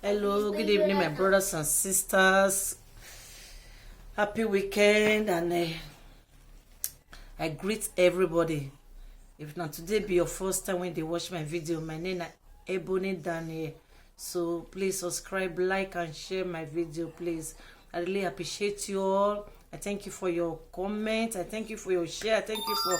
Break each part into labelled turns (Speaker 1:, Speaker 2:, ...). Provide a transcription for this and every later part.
Speaker 1: Hello, good evening, my brothers and sisters. Happy weekend, and I greet everybody. If not today be your first time when they watch my video, my name is Ebony Daniel. So please subscribe, like, and share my video, please. I really appreciate you all. I thank you for your comment. I thank you for your share. I thank you for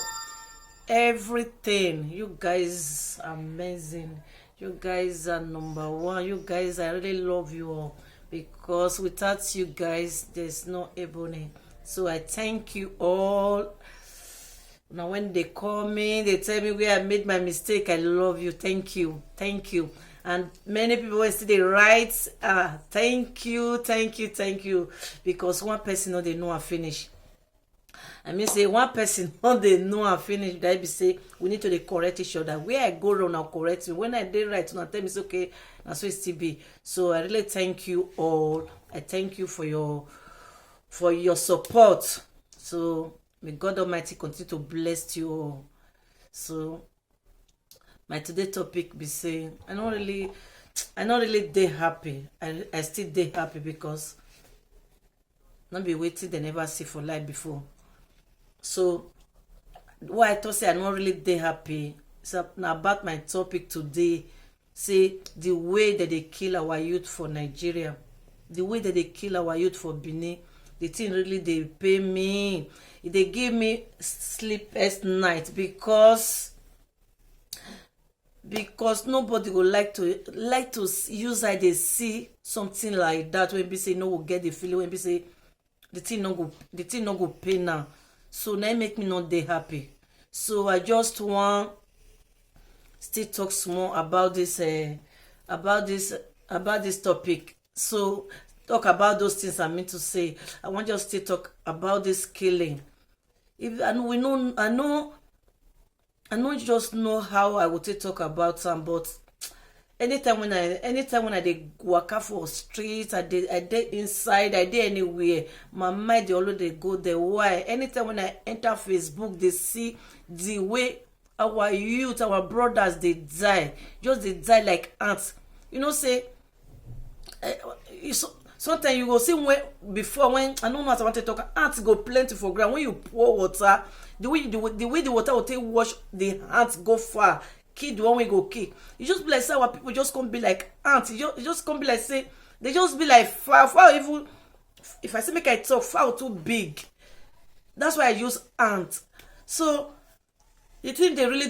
Speaker 1: everything. You guys are amazing. You guys are number one. You guys, I really love you all, because without you guys there's no Ebony. So I thank you all. Now when they call me, they tell me where I made my mistake, I love you. Thank you. Thank you. And many people will still they write, thank you, thank you, thank you, because one person know they know I finish. I mean, say one person know they know I finish. That be say we need to dey correct each other. Where I go wrong, now correct me. When I did right, now tell me it's okay. Now so it still be. So I really thank you all. I thank you for your support. So may God Almighty continue to bless you all. So my today topic be say I not really dey happy. I still dey happy because not be waiting they never see for life before. So why I thought say I not really dey happy. So now about my topic today, say the way that they kill our youth for Nigeria, the way that they kill our youth for Benin, the thing really they pay me. They give me sleepless night because nobody would like to use how they see something like that when be say no will get the feeling, when be say the thing no go pay now. So now it make me not dey happy. So I just want still talk small about this topic. So talk about those things I mean to say. I want just to talk about this killing. If and we know I don't just know how I would talk about them, but anytime when I dey waka for street, I dey inside, I dey anywhere, my mind dey always dey go there. Why? Anytime when I enter Facebook, they see the way our youth, our brothers, they die. Just they die like ants. You know, say sometimes you go see when I don't know what I want to talk, ants go plenty for ground. When you pour water, the way the water will take wash the ants go far, kill the one way go kill. You just be like say our people just can't be like ants. You just can't be like say they just be like far even if I say make I talk far too big. That's why I use ant. So the thing they really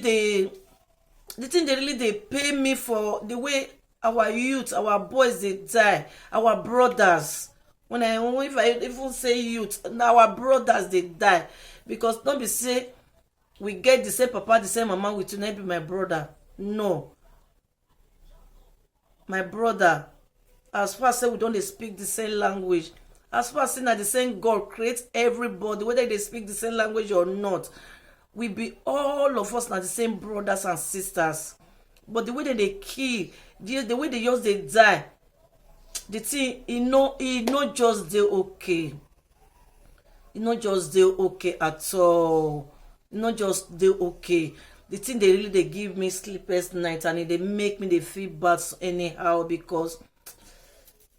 Speaker 1: they pay me for the way our youth, our boys they die, our brothers. If I even say youth, now our brothers they die, because don't be say we get the same papa, the same mama with you, not be my brother. No, my brother. As far as say we don't dey speak the same language, as far as say na the same God create everybody, whether they speak the same language or not, we be all of us na the same brothers and sisters. But the way that they kill, the way they just they die, the thing e no just dey okay. E no just dey okay at all. E no just dey okay. The thing they really they give me sleepless night, and they make me they feel bad anyhow, because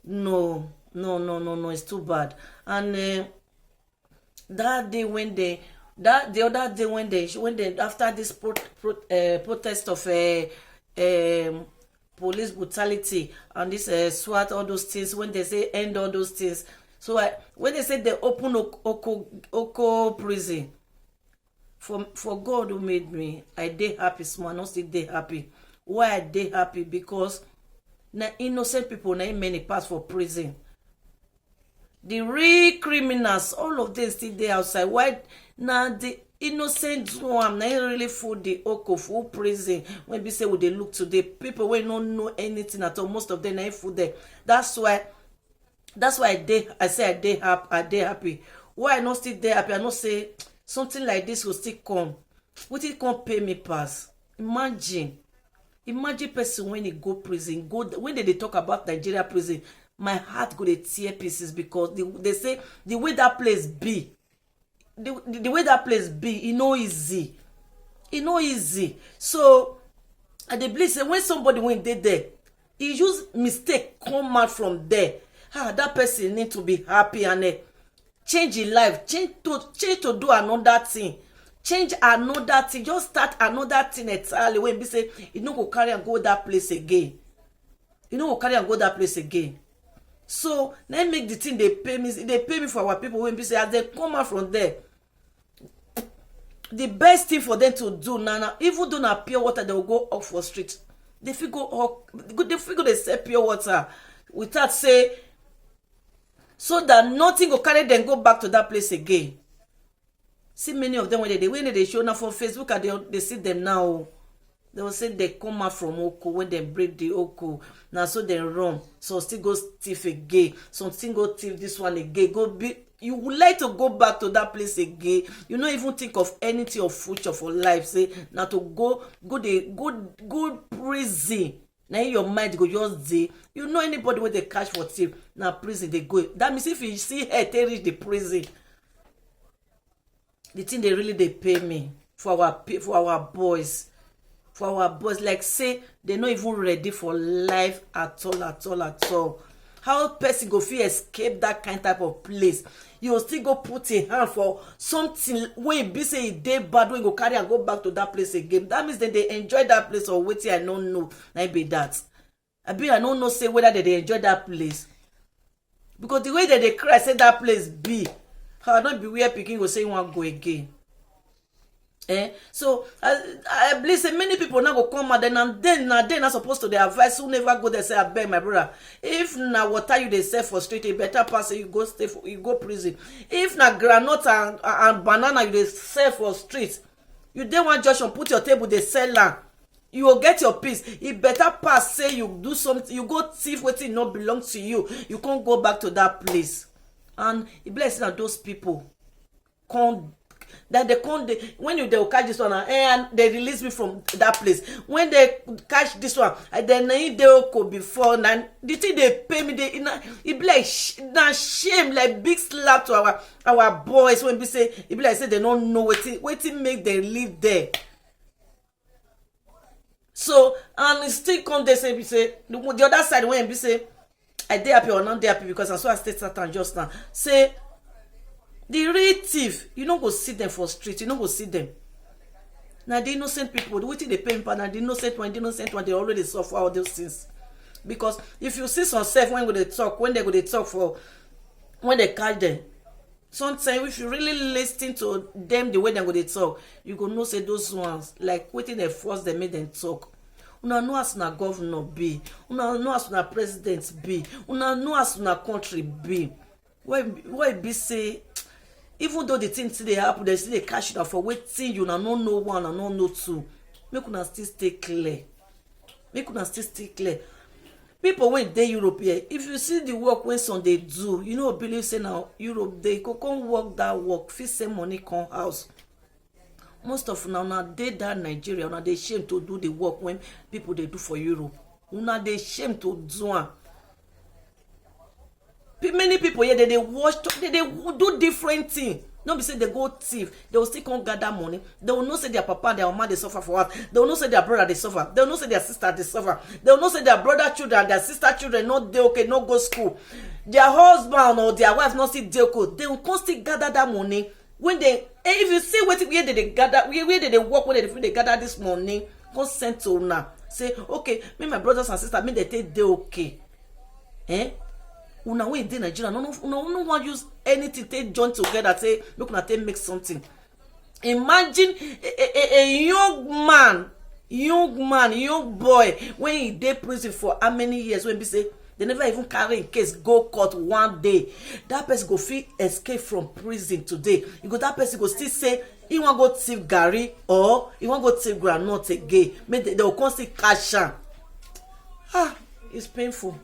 Speaker 1: no, it's too bad. And that day when the other day when they after this protest of police brutality and this SWAT, all those things, when they say end all those things, so when they say they open Oko prison, for God who made me, I dey happy small, not still dey happy. Why I dey happy? Because na innocent people na many pass for prison. The real criminals, all of them still dey outside. Why na the innocent one na really full the Oko full prison? When we say we dey look today, people wey no know anything at all, most of them na full there. That's why I say I dey happy. Why I not still dey happy? I not say something like this will still come. What it come pay me pass? Imagine person when he go prison, when they talk about Nigeria prison, my heart go dey tear pieces, because they say the way that place be, the way that place be, e no easy. So I dey believe say when somebody when dey there, he use mistake come out from there. That person need to be happy and change his life, change to do another thing, change another thing, just start another thing entirely. When be say you no go carry and go that place again, so na make the thing they pay me for our people. When be say as they come out from there, the best thing for them to do now, even though na pure water, they will go up for street. They figure they sell pure water without say, so that nothing will carry them go back to that place again. See many of them when they show now for Facebook, and they see them now. They will say they come out from Oko when they break the Oko. Now so they run. So still go thief again. Some still go thief this one again. You would like to go back to that place again. You don't even think of anything of future for life. Say now to go prison. Now in your mind go just say, you know anybody when they catch for thief, now prison they go. That means if you see her they reach the prison, the thing they pay me for our boys. Like say they not even ready for life at all. How person go fit escape that kind type of place? You will still go put a hand for something when be say it dey bad, when go carry and go back to that place again. That means that they enjoy that place, or waiting I don't know. Na be that. I don't know say whether they enjoy that place, because the way that they cry say that place be, I don't be where pikin go say you want go again. So I believe say many people now go come out and then not supposed to dey advise who never go there say I beg my brother, if na water you dey sell for street, e better pass you go you go prison. If na groundnut and banana you dey sell for street, you dey one junction put your table dey sell am, you will get your peace. E better pass say you do something, you go thief wetin no belong to you, you can't go back to that place. And e bless na those people come that they come, when they will catch this one and they release me from that place. When they catch this one, then they go before, and the thing they pay me, it be like shame, like big slap to our boys. When we say it be like say they don't know what make them live there. So and it still come they say the other side when we say I dey happy or not dey happy, because I saw I state Satan just now say. The real thief, you don't go see them for street, you don't go see them. Now the innocent people, wetin they pay for, now the innocent one, they already suffer all those things. Because if you see some self when they talk for, when they catch them, sometimes if you really listen to them the way they go they talk, you go know say those ones, like wetin they force them make them talk. Una know as una governor be, una know as una president be, una know as una country be. Why be say, even though the thing still dey happen, they still dey cash it out for wetin you na no know one and no know two. Make una still stay clear. People when dey Europe here, if you see the work when some dey do, you know believe say now Europe they go come work that work, fit send money come house. Most of una dey that Nigeria, una dey shame to do the work when people dey do for Europe. Una dey shame to do am. Many people here, they watch, they do different things. Don't be say they go thief. They will still come gather money. They will not say their papa, their mama, they suffer for what. They will not say their brother, they suffer. They will not say their sister, they suffer. They will not say their brother children, their sister children, not they okay, not go school. Their husband or their wife not still they okay. They will constantly gather that money. When they, if you see where they gather, where they work, where they gather this money, go send to una. Say, okay, me my brothers and sisters, me they take they okay. Una wey dey Nigeria, no want use anything take join together say make una take make something. Imagine a young boy when he dey prison for how many years, when be say they never even carry in case go court one day. That person go fit escape from prison today. That person go still say he wan go thief garri or he wan go thief groundnut again. Make they will come still catch am. It's painful.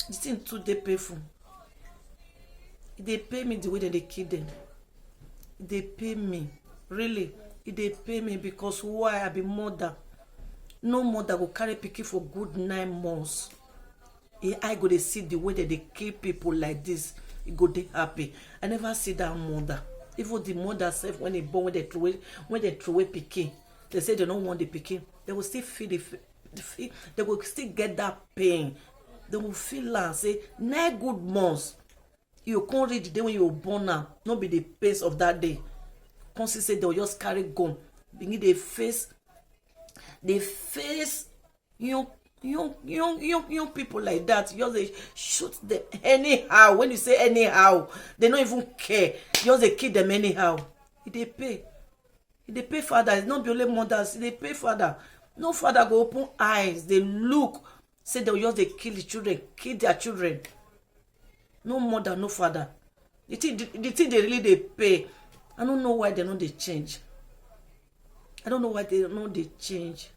Speaker 1: The thing too dey painful. They pay me the way that they kill them. They pay me. Really. They pay me because why? I be mother. No mother go carry pikin for good 9 months. I go to see the way that they kill people like this. You go dey happy. I never see that mother. Even the mother self when they throw away pikin, they say they don't want the pikin. They will still feed they will still get that pain. They will feel and say 9 good months you can't read the day when you were born now, not be the pace of that day. Can't say they will just carry gun begin dey face young people like that. You just shoot them anyhow. When you say anyhow, they don't even care. You just kill them anyhow. They pay father. It's not be only mothers. They pay father. No father go open eyes. They look. Say they will just they kill the children, kill their children. No mother, no father. The thing they really they pay. I don't know why they don't they change. I don't know why they don't they change.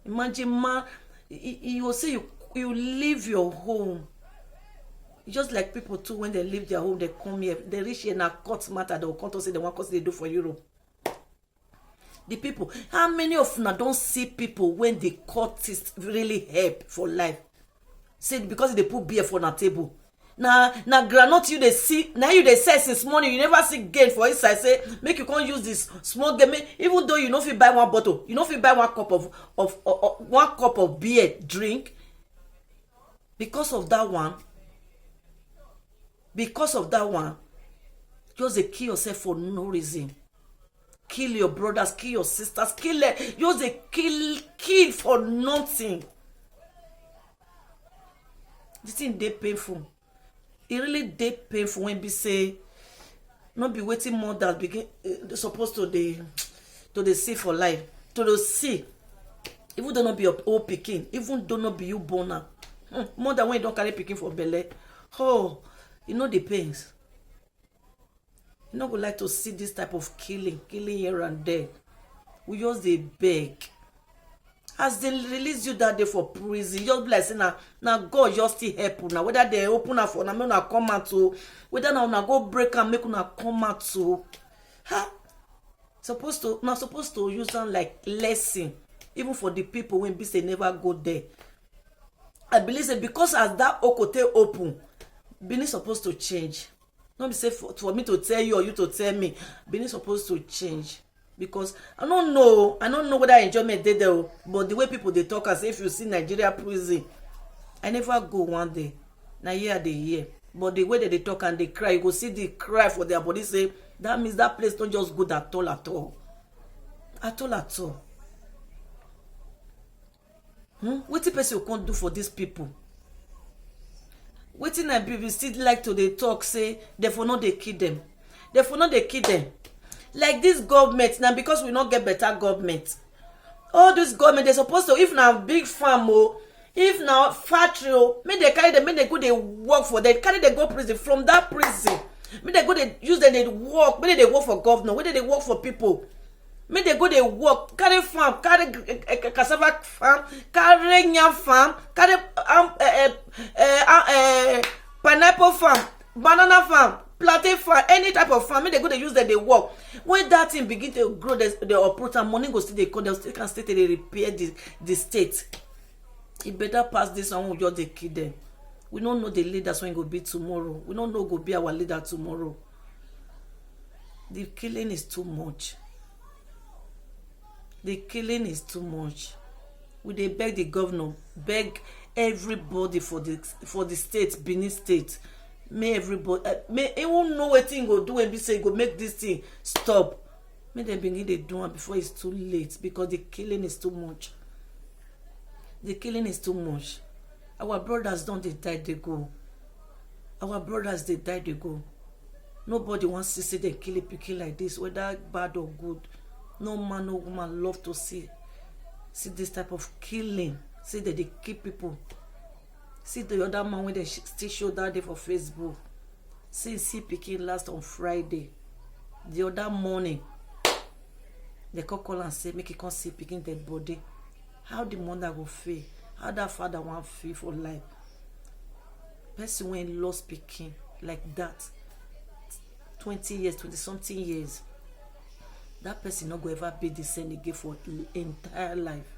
Speaker 1: Imagine man, you will say you leave your home. Just like people too, when they leave their home, they come here. They reach here in a court matter. They will come to say the one cause they do for Europe. The people, how many of them don't see people when the courtists really help for life? Say because they put beer for the table. Now granite you they see. Now you they say since morning you never see gain for inside. Say make you can't use this small game. Even though you know if you buy one bottle, you know if you buy one cup of beer drink. Because of that one, just they kill yourself for no reason. Kill your brothers, kill your sisters, kill them. Just they kill for nothing. The thing they painful. It really dey painful when be say not be waiting more that begin supposed to the see for life, to the see, even though not be your old pikin, even though not be you born now, more than when you don't carry pikin for belle. Oh, you know the pains. You no go like to see this type of killing here and there. We just dey beg. As they release you that day for prison, just be like say now God just still help you now. Whether they open up for now, make una come out to. Whether now una go break and make una come out to. Supposed to use them like lesson, even for the people when be say never go there. I believe say because as that okote open, Benin supposed to change. Not be say for me to tell you or you to tell me. Benin supposed to change. Because I don't know whether enjoyment dey there, but the way people they talk as if you see Nigeria prison, I never go one day. Now here they hear, but the way that they talk and they cry, you go see the cry for their body. Say that means that place not just good at all. What the person you can't do for these people? Wetin I be still like to they talk say therefore not they kill them. Like this government now, because we not get better government. All this government they supposed to, if now big farm if now factory make they carry them, make they go they work for them, carry they go prison. From that prison, make they go they use them, they work, make they work for governor, whether they work for people, make they go they work, carry farm, carry cassava farm, carry yam farm, carry pineapple farm, banana farm, plantain farm, any type of farm, make they go they use them, they work. When that thing begin to grow, the uproot and money go still they come, they still can stay till they repair the state. It better pass this one, we just they kill them. We don't know the leaders when go be tomorrow. We don't know go be our leader tomorrow. The killing is too much. We they beg the governor, beg everybody for the state, Benin State. May everybody, may even know what thing go do and be say go make this thing stop. May them begin to do it before it's too late, because the killing is too much. Our brothers don't they die they go. Nobody wants to see them kill a pikin like this, whether bad or good. No man, no woman love to see this type of killing. See that they kill people. See the other man when they still show that day for Facebook. See pikin last on Friday. The other morning, they call and say, make it come see pikin dead body. How the mother go feel? How that father want feel for life? Person when lost pikin like that, 20-something years, that person not go ever be the same again for the entire life.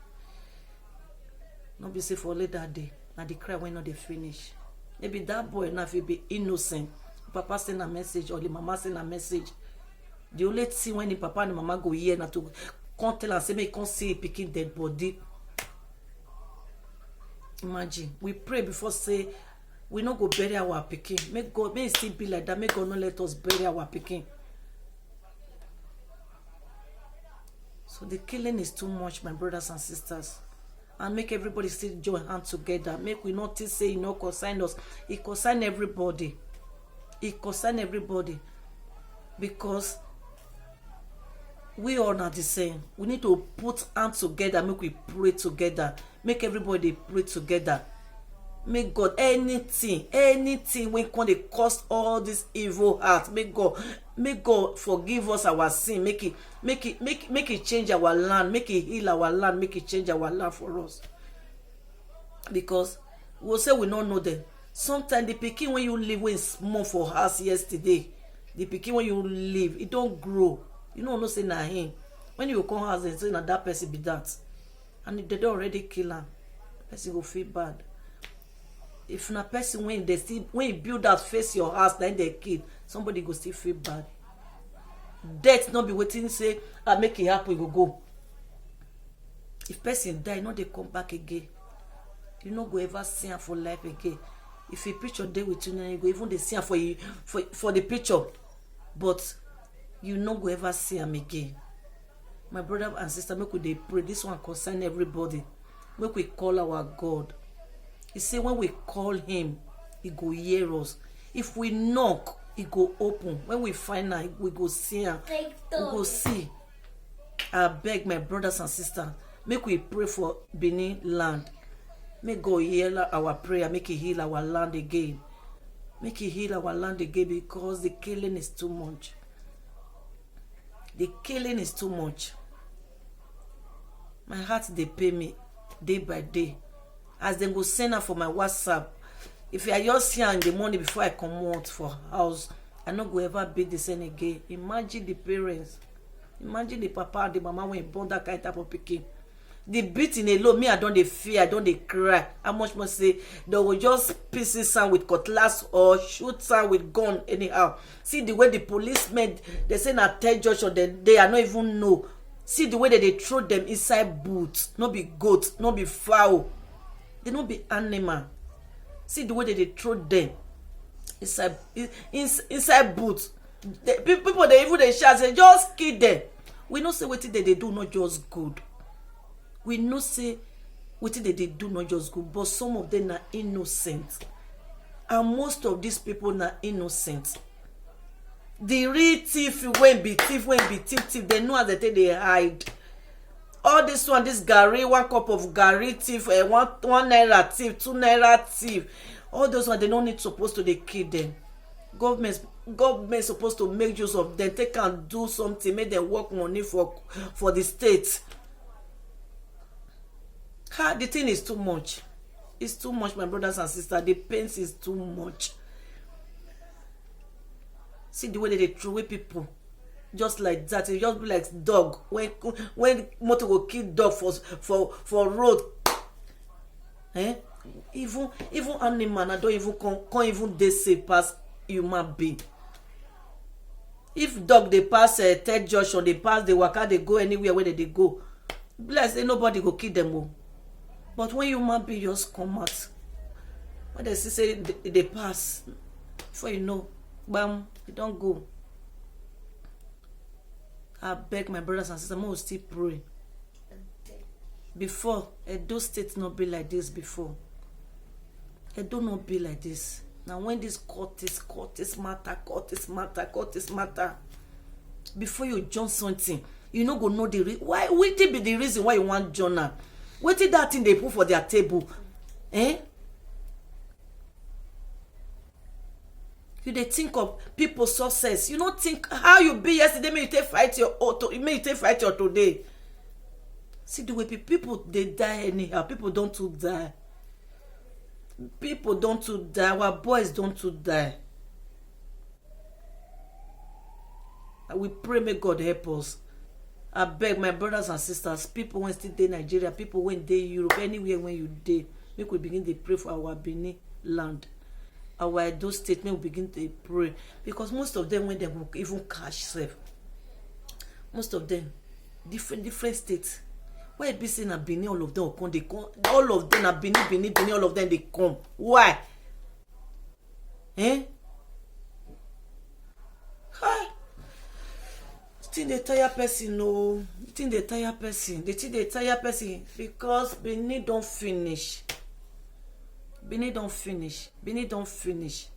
Speaker 1: Not be say for late that day. Now the cry when not they finish. Maybe that boy now will be innocent. Papa send a message or the mama send a message. The only thing when the papa and the mama go here now to come tell and say me can't see picking dead body. Imagine, we pray before say we not go bury our pikin. Make God, may it still be like that. Make God not let us bury our pikin. So the killing is too much, my brothers and sisters. And make everybody still join hands together. Make we not say you know concern us. It concern everybody. It concern everybody. Because we all not the same. We need to put hands together. Make we pray together. Make everybody pray together. Make God anything when can they cause all this evil heart. Make God forgive us our sin. Make it change our land. Make it heal our land. Make it change our land for us. Because we'll say we don't know them. Sometimes the pikin when you live when small for us yesterday, the pikin when you live, it don't grow. You know, no say na him. When you come house and say na that person be that, and if they don't already kill him, person will feel bad. If na person when they still when you build that face your house, then they kill, somebody go still feel bad. Death not be waiting say I make it happen, you go. If person die, no they come back again. You no go ever see him for life again. If a picture day with you, you go even they see him for the picture, but you no go ever see him again. My brother and sister, make we dey pray. This one concern everybody. Make we call our God. He say when we call him, he go hear us. If we knock, he go open. When we find out, we go see him. We go see. I beg my brothers and sisters, make we pray for Benin land. Make God hear our prayer. Make he heal our land again. Make he heal our land again, because the killing is too much. The killing is too much. My heart they pay me day by day. As they go send her for my WhatsApp. If I just here in the morning before I come out for house, I not go ever beat the same again. Imagine the parents. Imagine the papa and the mama when born that kind type of pikin. The beating alone, me I don't dey fear, I don't dey cry. How much more say they will just pieces sound with cutlass or shoot sound with gun anyhow. See the way the policemen they say na tell judge or they are not even know. See the way that they throw them inside boots, not be goat, not be fowl. They not be animal. See the way that they throw them inside boots. People they even they shout say just kill them. We know say wetin they do not just good. We know say wetin they do not just good, but some of them are innocent. And most of these people are innocent. The real thief when be thief, they know how they hide. All this one, this Gary, 1 cup of Gary thief, one naira thief, 2 naira thief. All those ones, they don't need supposed to they kill them. Government supposed to make use of them. They can do something, make them work money for the state. The thing is too much. It's too much, my brothers and sisters. The pain is too much. See the way that they throw away people. Just like that. It just be like dog. When motor will kill dog for road. Even animal, I don't even can't even they say pass human being. If dog they pass third junction, they pass the waka, they go anywhere where they go. Bless, ain't nobody go kill them all. But when human being just come out, when they say they pass, before you know, bam, they don't go. I beg my brothers and sisters, I will still pray. Before, Edo State not be like this before. Edo not be like this. Now when this court is matter. Before you join something, you no go know the reason. Why? What be the reason why you want journal? What is that thing they put for their table? You they think of people's success. You don't think how you be yesterday. May you take fight your today. See the way people they die anyhow. People don't to die. People don't to die. Our boys don't to die. We pray, may God help us. I beg my brothers and sisters, people when still in Nigeria, people when they Europe, anywhere when you dey, make we begin to pray for our Benin land. Our Edo State, make we begin to pray. Because most of them, when they will even cash safe, most of them, different states, Why be saying na Benin all of them will come, they come, all of them na Benin, all of them they come. Why? Hi. Think they tire person, no. Think they tire person. They think they tire person because Benin don't finish. Benin don't finish. Benin don't finish.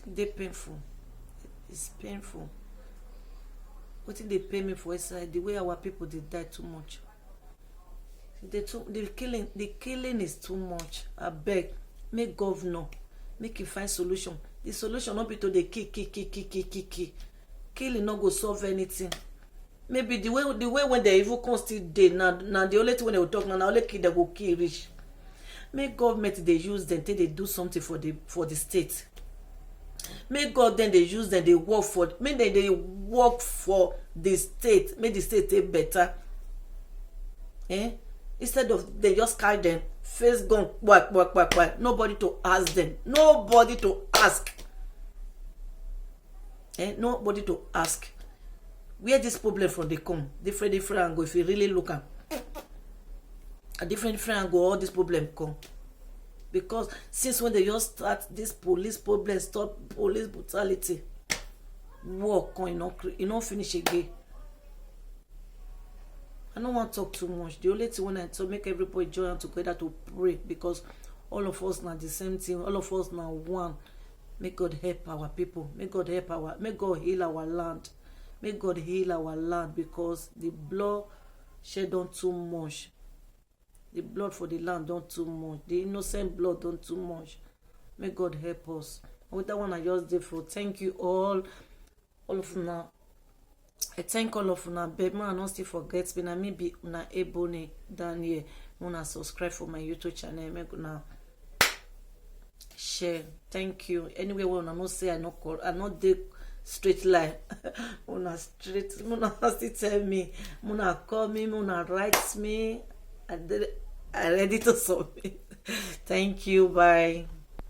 Speaker 1: They painful. It's painful. What did they pay me for inside? The way our people they die too much. The killing is too much. I beg, make governor, make him find solution. The solution not be to the kill. Killing not go solve anything. Maybe the way when they even come still dey now the only thing when they will talk now only kill they go kill rich. Make government they use them till they do something for the state. Make God then they use them, they work for, make them they work for the state, make the state take better. Instead of they just carry them, face gun, whack. Nobody to ask them. Nobody to ask. Nobody to ask. Where this problem from they come? Different angle. If you really look at a different angle, all this problem come. Because since when they just start this police problem, stop police brutality, war come, you don't finish again. I don't want to talk too much. The only thing when I talk, make everybody join together to pray, because all of us now the same thing. All of us now one. May God help our people. May God heal our land. May God heal our land, because the blood shed on too much. The blood for the land done too much. The innocent blood done too much. May God help us. With that one I just did for. Thank you all of now. I thank all of una. But man, I don't still forget me. I maybe una Ebony down here. Una subscribe for my YouTube channel. Make una share. Thank you. Anyway, when I not say I not call, I not dey straight line. Una straight. Una still tell me. Una call me. Una write me. I ready to submit. Thank you. Bye.